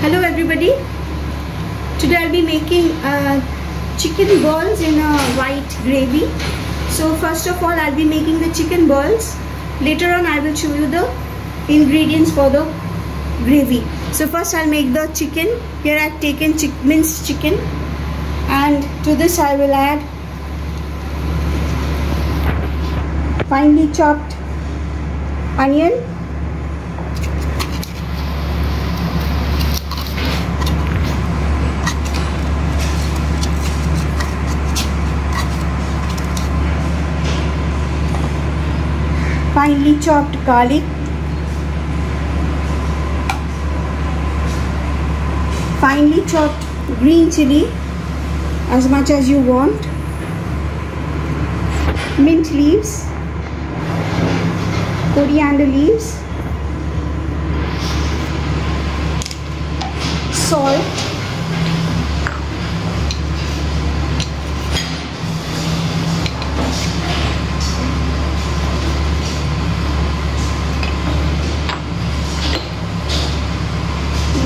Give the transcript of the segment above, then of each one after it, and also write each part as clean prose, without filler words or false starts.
Hello everybody. Today I'll be making chicken balls in a white gravy. So first of all I'll be making the chicken balls. Later on I will show you the ingredients for the gravy. So first I'll make the chicken. Here I've taken minced chicken, and to this I will add finely chopped onion, finely chopped garlic, finely chopped green chili as much as you want, mint leaves, coriander leaves, salt,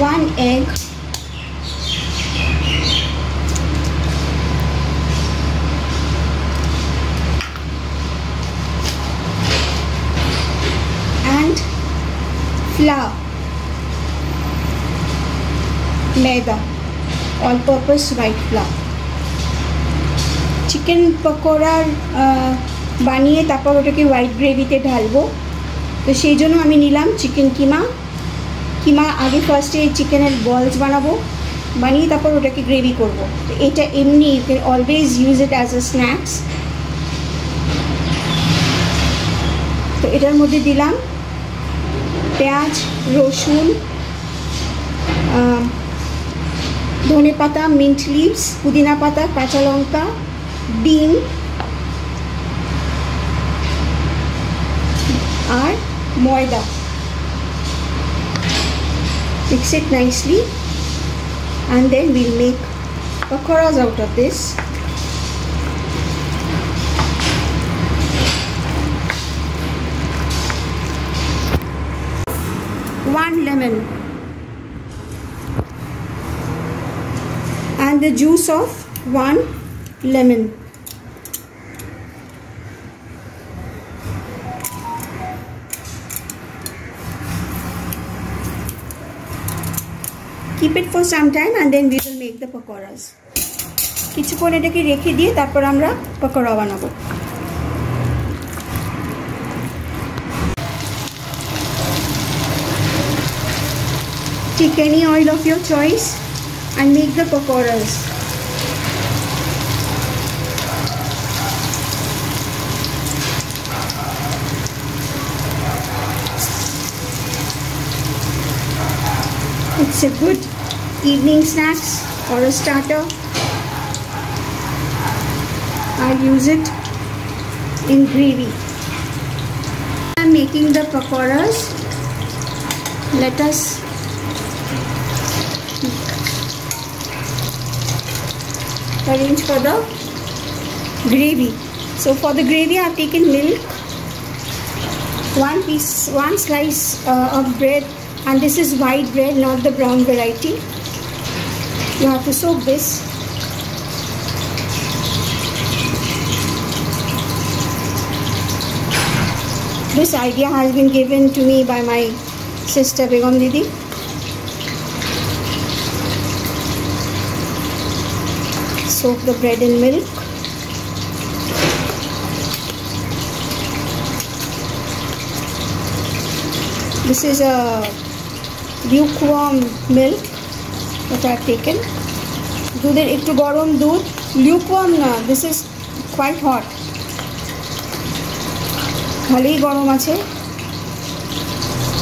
one egg, and flour, maida, all-purpose white flour. Chicken pakora বানিয়ে তারপর ওটাকে white গ্রেভিতে ঢালবো, তো সেই জন্য আমি নিলাম chicken কিমা আগে ফার্স্টে চিকেনের বলস বানিয়ে তারপর ওটাকে গ্রেভি করব। তো এটা এমনি you can always use it as a snacks. তো এটার মধ্যে দিলাম পেঁয়াজ, রসুন, ধনে পাতা, মিন্ট লিভস, পুদিনা পাতা, কাঁচা লঙ্কা, ডিম আর ময়দা। Mix it nicely and then we'll make pakoras out of this. One lemon and the juice of one lemon. Keep it for some time and then we will make the pakoras. কিছুক্ষণ এটাকে রেখে দিয়ে তারপর আমরা পকোড়া বানাবো। Take any oil of your choice and make the pakoras. It's a good evening snacks or a starter. I'll use it in gravy. I'm making the pakoras. Let us arrange for the gravy. So for the gravy I've taken milk, one slice of bread, and this is white bread, not the brown variety. You have to soak this. This idea has been given to me by my sister Begum Didi. Soak the bread in milk. This is a lukewarm milk that I have taken. দুধের একটু গরম দুধ, lukewarm না, this is quite hot. ভালোই গরম আছে।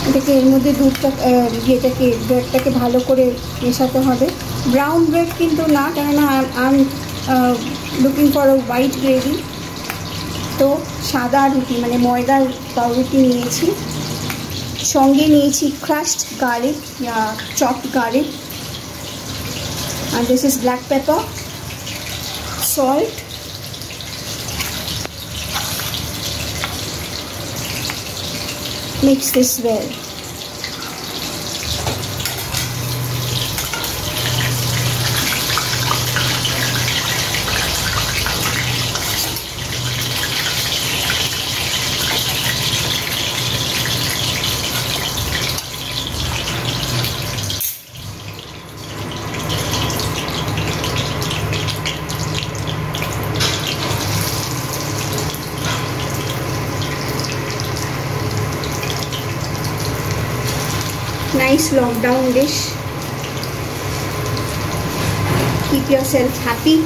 এটাকে এর মধ্যে দুধটাকে ব্রেডটাকে ভালো করে মেশাতে হবে। ব্রাউন ব্রেড কিন্তু না, কেননা I am looking for a white gravy. তো সাদা রুটি মানে ময়দার পাউরুটি নিয়েছি, সঙ্গে নিয়েছি crushed garlic, chopped garlic, and this is black pepper, salt, mix this well. Nice lockdown dish. Keep yourself happy.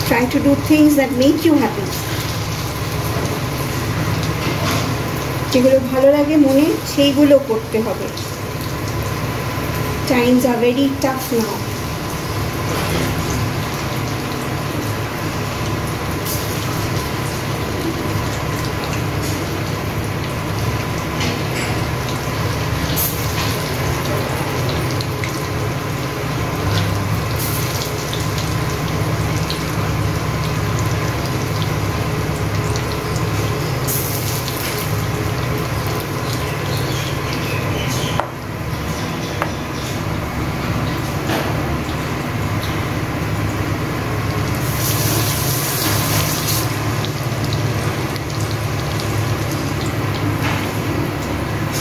Try to do things that make you happy. যেগুলো ভালো লাগে মনে সেইগুলো করতে হবে. Times are very tough now.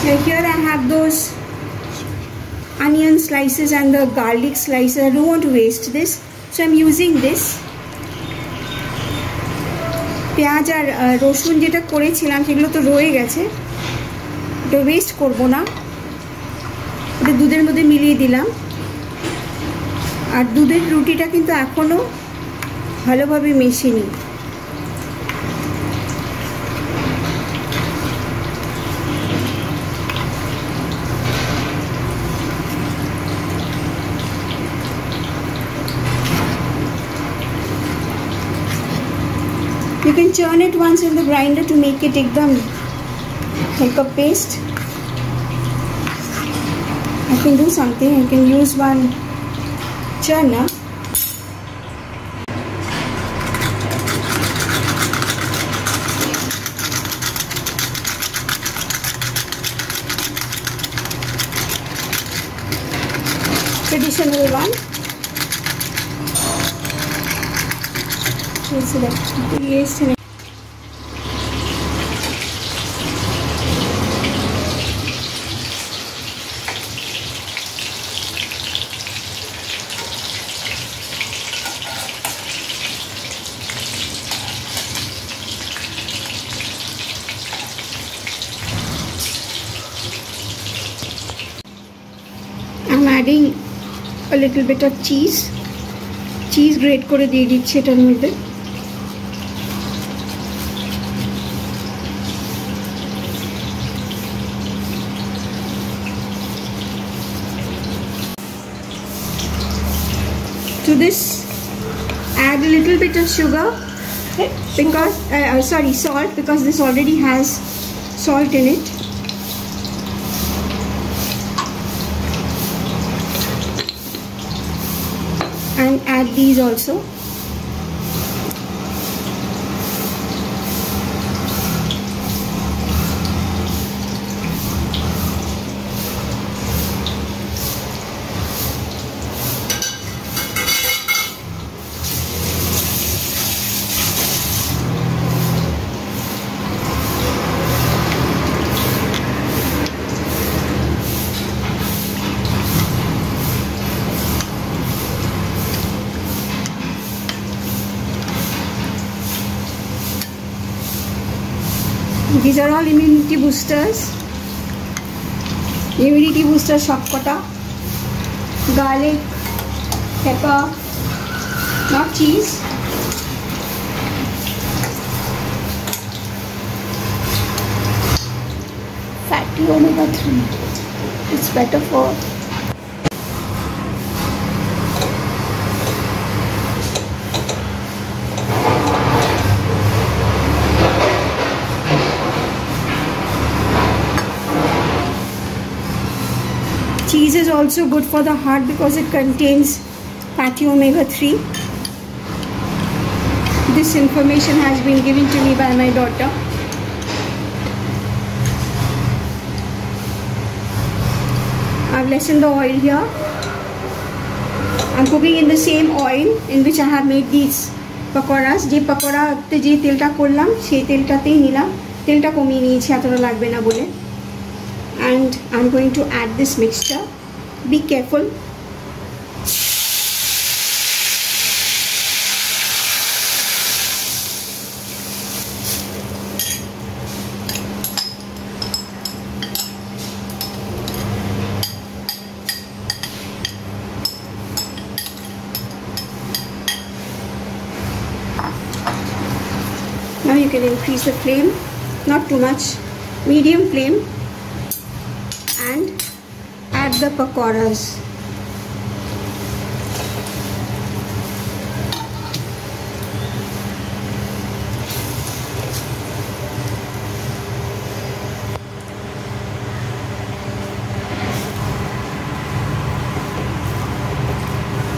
Now here I have those onion slices and the garlic slices. I don't want to waste this, so I'm using this. পেঁয়াজ আর রসুন যেটা করেছিলাম সেগুলো তো রয়ে গেছে, এটা ওয়েস্ট করব না, এটা দুধের মধ্যে মিলিয়ে দিলাম। আর দুধের রুটিটা কিন্তু এখনো ভালোভাবে মেশিনি। You can churn it once in the grinder to make it ekdam like a paste. I can do something. I can use one churner. Traditional one. Paste in it. I'm adding a little bit of cheese. Cheese grate করে দিয়ে দিচ্ছি এটার মধ্যে। To this, add a little bit of sugar, because salt, because this already has salt in it. And add these also. These are all immunity boosters. Immunity booster shopkota. Garlic, pepper, not cheese. Fatty omega-3. It's better for cheese is also good for the heart because it contains fatty omega-3. This information has been given to me by my daughter. I've lessened the oil here. I'm cooking in the same oil in which I have made these pakoras. Je pakora te je telta korlam sei teltatei nilam, telta komiye niyechi etota lagbe na bole. And I'm going to add this mixture. Be careful. can increase the flame, not too much, medium flame, and add the pakoras.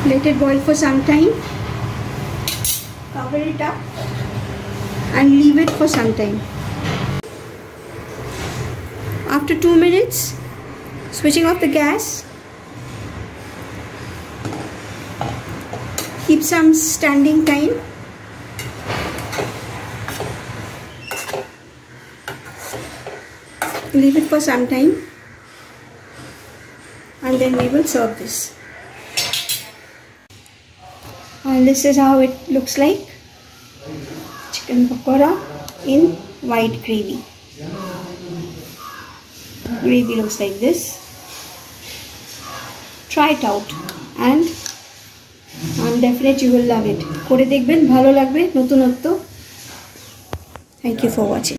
Let it boil for some time, cover it up and leave it for some time. After 2 minutes, switching off the gas, keep some standing time. Leave it for some time and then we will serve this. And this is how it looks like. Chicken pakora in white gravy. Gravy looks like this. Try it out and I'm definite you will love it. Kore dekhben bhalo lagbe notunotto. Thank you for watching.